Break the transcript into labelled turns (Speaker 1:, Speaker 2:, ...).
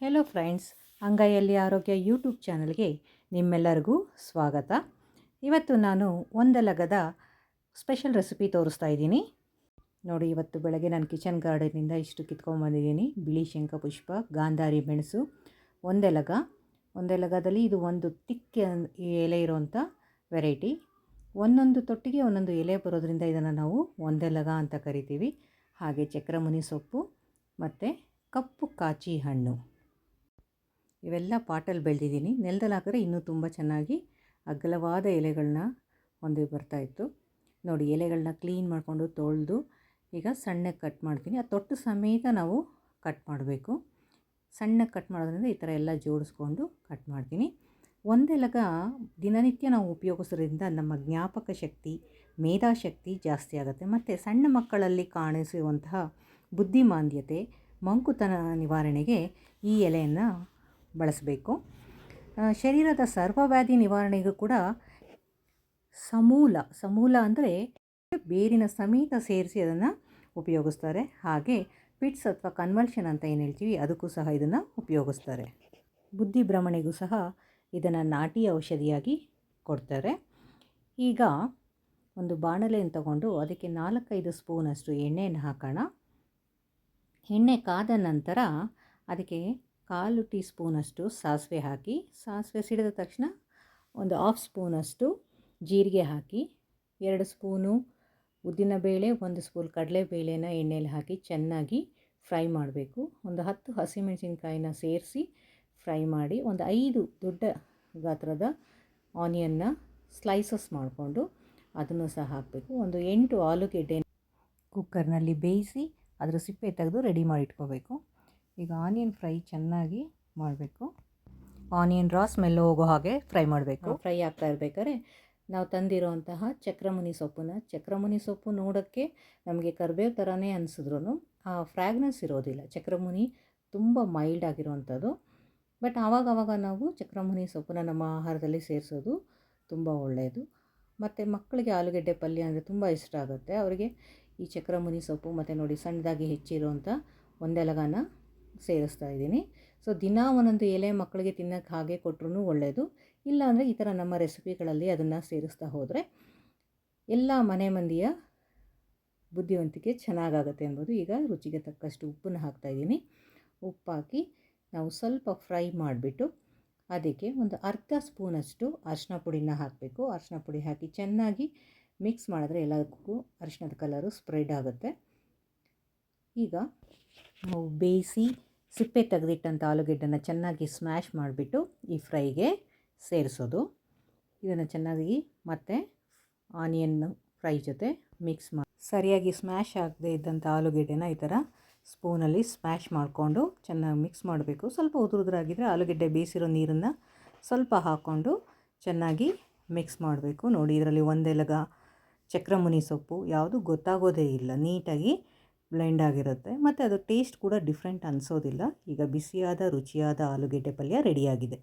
Speaker 1: Hello friends, ಅಂಗೈಯಲ್ಲಿ ಆರೋಗ್ಯ YouTube ಚಾನಲ್ಗೆ ನಿಮ್ಮೆಲ್ಲರಿಗೂ ಸ್ವಾಗತ. ಇವತ್ತು ನಾನು ಒಂದೆಲಗದ ಸ್ಪೆಷಲ್ ರೆಸಿಪಿ ತೋರಿಸ್ತಾ ಇದ್ದೀನಿ. ನೋಡಿ, ಇವತ್ತು ಬೆಳಗ್ಗೆ ನಾನು ಕಿಚನ್ ಗಾರ್ಡನಿಂದ ಇಷ್ಟು ಕಿತ್ಕೊಂಡ್ಬಂದಿದ್ದೀನಿ. ಬಿಳಿ ಶಂಖಪುಷ್ಪ, ಗಾಂಧಾರಿ ಮೆಣಸು, ಒಂದೆಲಗದಲ್ಲಿ ಇದು ಒಂದು ತಿಕ್ಕ ಎಲೆ ಇರುವಂಥ ವೆರೈಟಿ. ಒಂದೊಂದು ತೊಟ್ಟಿಗೆ ಒಂದೊಂದು ಎಲೆ ಬರೋದ್ರಿಂದ ಇದನ್ನು ನಾವು ಒಂದೆಲಗ ಅಂತ ಕರಿತೀವಿ. ಹಾಗೆ ಚಕ್ರಮುನಿ ಸೊಪ್ಪು ಮತ್ತು ಕಪ್ಪು ಕಾಚಿ ಹಣ್ಣು, ಇವೆಲ್ಲ ಪಾಟಲ್ಲಿ ಬೆಳೆದಿದ್ದೀನಿ. ನೆಲದಲ್ಲಿ ಹಾಕಿದ್ರೆ ಇನ್ನೂ ತುಂಬ ಚೆನ್ನಾಗಿ ಅಗಲವಾದ ಎಲೆಗಳನ್ನ ಹೊಂದಿ ಬರ್ತಾಯಿತ್ತು. ನೋಡಿ, ಎಲೆಗಳನ್ನ ಕ್ಲೀನ್ ಮಾಡಿಕೊಂಡು ತೊಳೆದು ಈಗ ಸಣ್ಣಗೆ ಕಟ್ ಮಾಡ್ತೀನಿ. ಆ ತೊಟ್ಟು ಸಮೇತ ನಾವು ಕಟ್ ಮಾಡಬೇಕು. ಸಣ್ಣಗೆ ಕಟ್ ಮಾಡೋದ್ರಿಂದ ಈ ಥರ ಎಲ್ಲ ಜೋಡಿಸ್ಕೊಂಡು ಕಟ್ ಮಾಡ್ತೀನಿ. ಒಂದೆಲಗ ದಿನನಿತ್ಯ ನಾವು ಉಪಯೋಗಿಸೋದ್ರಿಂದ ನಮ್ಮ ಜ್ಞಾಪಕ ಶಕ್ತಿ, ಮೇಧಾಶಕ್ತಿ ಜಾಸ್ತಿ ಆಗುತ್ತೆ. ಮತ್ತು ಸಣ್ಣ ಮಕ್ಕಳಲ್ಲಿ ಕಾಣಿಸುವಂತಹ ಬುದ್ಧಿಮಾಂದ್ಯತೆ, ಮಂಕುತನ ನಿವಾರಣೆಗೆ ಈ ಎಲೆಯನ್ನು ಬಳಸಬೇಕು. ಶರೀರದ ಸರ್ವವ್ಯಾಧಿ ನಿವಾರಣೆಗೂ ಕೂಡ ಸಮೂಲ ಅಂದರೆ ಬೇರಿನ ಸಮೇತ ಸೇರಿಸಿ ಅದನ್ನು ಉಪಯೋಗಿಸ್ತಾರೆ. ಹಾಗೆ ಪಿಟ್ಸ್ ಅಥವಾ ಕನ್ವಲ್ಷನ್ ಅಂತ ಏನು ಹೇಳ್ತೀವಿ, ಅದಕ್ಕೂ ಸಹ ಇದನ್ನು ಉಪಯೋಗಿಸ್ತಾರೆ. ಬುದ್ಧಿ ಭ್ರಮಣೆಗೂ ಸಹ ಇದನ್ನು ನಾಟಿ ಔಷಧಿಯಾಗಿ ಕೊಡ್ತಾರೆ. ಈಗ ಒಂದು ಬಾಣಲೆಯನ್ನು ತಗೊಂಡು ಅದಕ್ಕೆ 4-5 ಸ್ಪೂನಷ್ಟು ಎಣ್ಣೆಯನ್ನು ಹಾಕೋಣ. ಎಣ್ಣೆ ಕಾದ ನಂತರ ಅದಕ್ಕೆ 1/4 ಟೀ ಸ್ಪೂನಷ್ಟು ಸಾಸಿವೆ ಹಾಕಿ, ಸಾಸಿವೆ ಸಿಡಿದ ತಕ್ಷಣ ಒಂದು 1/2 ಸ್ಪೂನಷ್ಟು ಜೀರಿಗೆ ಹಾಕಿ, 2 ಸ್ಪೂನು ಉದ್ದಿನಬೇಳೆ, 1 ಸ್ಪೂನ್ ಕಡಲೆಬೇಳೆನ ಎಣ್ಣೆಯಲ್ಲಿ ಹಾಕಿ ಚೆನ್ನಾಗಿ ಫ್ರೈ ಮಾಡಬೇಕು. ಒಂದು 10 ಹಸಿಮೆಣಸಿನ್ಕಾಯಿನ ಸೇರಿಸಿ ಫ್ರೈ ಮಾಡಿ, ಒಂದು 5 ದೊಡ್ಡ ಗಾತ್ರದ ಆನಿಯನ್ನ ಸ್ಲೈಸಸ್ ಮಾಡಿಕೊಂಡು ಅದನ್ನು ಸಹ ಹಾಕಬೇಕು. ಒಂದು 8 ಆಲೂಗೆಡ್ಡೆ ಕುಕ್ಕರ್ನಲ್ಲಿ ಬೇಯಿಸಿ ಅದರ ಸಿಪ್ಪೆ ತೆಗೆದು ರೆಡಿ ಮಾಡಿ ಇಟ್ಕೋಬೇಕು. ಈಗ ಆನಿಯನ್ ಫ್ರೈ ಚೆನ್ನಾಗಿ ಮಾಡಬೇಕು. ಆನಿಯನ್ ರಾ ಸ್ಮೆಲ್ ಹೋಗೋ ಹಾಗೆ ಫ್ರೈ ಮಾಡಬೇಕು. ಫ್ರೈ ಆಗ್ತಾ ಇರಬೇಕಾದ್ರೆ ನಾವು ತಂದಿರೋಂತಹ ಚಕ್ರಮುನಿ ಸೊಪ್ಪು ನೋಡೋಕ್ಕೆ ನಮಗೆ ಕರಿಬೇವು ಥರನೇ ಅನಿಸಿದ್ರು ಆ ಫ್ರ್ಯಾಗ್ನೆನ್ಸ್ ಇರೋದಿಲ್ಲ. ಚಕ್ರಮುನಿ ತುಂಬ ಮೈಲ್ಡ್ ಆಗಿರೋವಂಥದ್ದು. ಬಟ್ ಆವಾಗವಾಗ ನಾವು ಚಕ್ರಮುನಿ ಸೊಪ್ಪನ್ನ ನಮ್ಮ ಆಹಾರದಲ್ಲಿ ಸೇರಿಸೋದು ತುಂಬ ಒಳ್ಳೆಯದು. ಮತ್ತು ಮಕ್ಕಳಿಗೆ ಆಲೂಗೆಡ್ಡೆ ಪಲ್ಯ ಅಂದರೆ ತುಂಬ ಇಷ್ಟ ಆಗುತ್ತೆ. ಅವರಿಗೆ ಈ ಚಕ್ರಮುನಿ ಸೊಪ್ಪು ಮತ್ತು ನೋಡಿ ಸಣ್ಣದಾಗಿ ಹೆಚ್ಚಿರುವಂಥ ಒಂದೆಲಗನ ಸೇರಿಸ್ತಾ ಇದ್ದೀನಿ. ಸೊ ದಿನ ಒಂದೊಂದು ಎಲೆ ಮಕ್ಕಳಿಗೆ ತಿನ್ನೋಕ್ಕೆ ಹಾಗೆ ಕೊಟ್ಟರು ಒಳ್ಳೆಯದು. ಇಲ್ಲಾಂದರೆ ಈ ಥರ ನಮ್ಮ ರೆಸಿಪಿಗಳಲ್ಲಿ ಅದನ್ನು ಸೇರಿಸ್ತಾ ಹೋದರೆ ಎಲ್ಲ ಮನೆ ಮಂದಿಯ ಬುದ್ಧಿವಂತಿಕೆ ಚೆನ್ನಾಗಾಗುತ್ತೆ ಅನ್ಬೋದು. ಈಗ ರುಚಿಗೆ ತಕ್ಕಷ್ಟು ಉಪ್ಪನ್ನು ಹಾಕ್ತಾಯಿದ್ದೀನಿ. ಉಪ್ಪು ಹಾಕಿ ನಾವು ಸ್ವಲ್ಪ ಫ್ರೈ ಮಾಡಿಬಿಟ್ಟು ಅದಕ್ಕೆ ಒಂದು 1/2 ಸ್ಪೂನಷ್ಟು ಅರಿಶಿನ ಪುಡಿನ ಹಾಕಬೇಕು. ಅರಿಶಿನ ಪುಡಿ ಹಾಕಿ ಚೆನ್ನಾಗಿ ಮಿಕ್ಸ್ ಮಾಡಿದ್ರೆ ಎಲ್ಲದಕ್ಕೂ ಅರಿಶಿನದ ಕಲರು ಸ್ಪ್ರೆಡ್ ಆಗುತ್ತೆ. ಈಗ ನಾವು ಬೇಯಿಸಿ ಸಿಪ್ಪೆ ತೆಗೆದಿಟ್ಟಂಥ ಆಲೂಗೆಡ್ಡೆನ ಚೆನ್ನಾಗಿ ಸ್ಮ್ಯಾಶ್ ಮಾಡಿಬಿಟ್ಟು ಈ ಫ್ರೈಗೆ ಸೇರಿಸೋದು. ಇದನ್ನು ಚೆನ್ನಾಗಿ ಮತ್ತು ಆನಿಯನ್ ಫ್ರೈ ಜೊತೆ ಮಿಕ್ಸ್ ಮಾಡಿ, ಸರಿಯಾಗಿ ಸ್ಮ್ಯಾಶ್ ಆಗದೆ ಇದ್ದಂಥ ಆಲೂಗೆಡ್ಡೆನ ಈ ಥರ ಸ್ಪೂನಲ್ಲಿ ಸ್ಮ್ಯಾಶ್ ಮಾಡಿಕೊಂಡು ಚೆನ್ನಾಗಿ ಮಿಕ್ಸ್ ಮಾಡಬೇಕು. ಸ್ವಲ್ಪ ಉದುರುದ್ರಾಗಿದ್ದರೆ ಆಲೂಗೆಡ್ಡೆ ಬೇಯಿಸಿರೋ ನೀರನ್ನು ಸ್ವಲ್ಪ ಹಾಕ್ಕೊಂಡು ಚೆನ್ನಾಗಿ ಮಿಕ್ಸ್ ಮಾಡಬೇಕು. ನೋಡಿ, ಇದರಲ್ಲಿ ಒಂದೆಲಗ, ಚಕ್ರಮುನಿ ಸೊಪ್ಪು ಯಾವುದು ಗೊತ್ತಾಗೋದೇ ಇಲ್ಲ, ನೀಟಾಗಿ ಬ್ಲೆಂಡ್ ಆಗಿರುತ್ತೆ. ಮತ್ತು ಅದು ಟೇಸ್ಟ್ ಕೂಡ ಡಿಫ್ರೆಂಟ್ ಅನಿಸೋದಿಲ್ಲ. ಈಗ ಬಿಸಿಯಾದ ರುಚಿಯಾದ ಆಲೂಗೆಡ್ಡೆ ಪಲ್ಯ ರೆಡಿಯಾಗಿದೆ.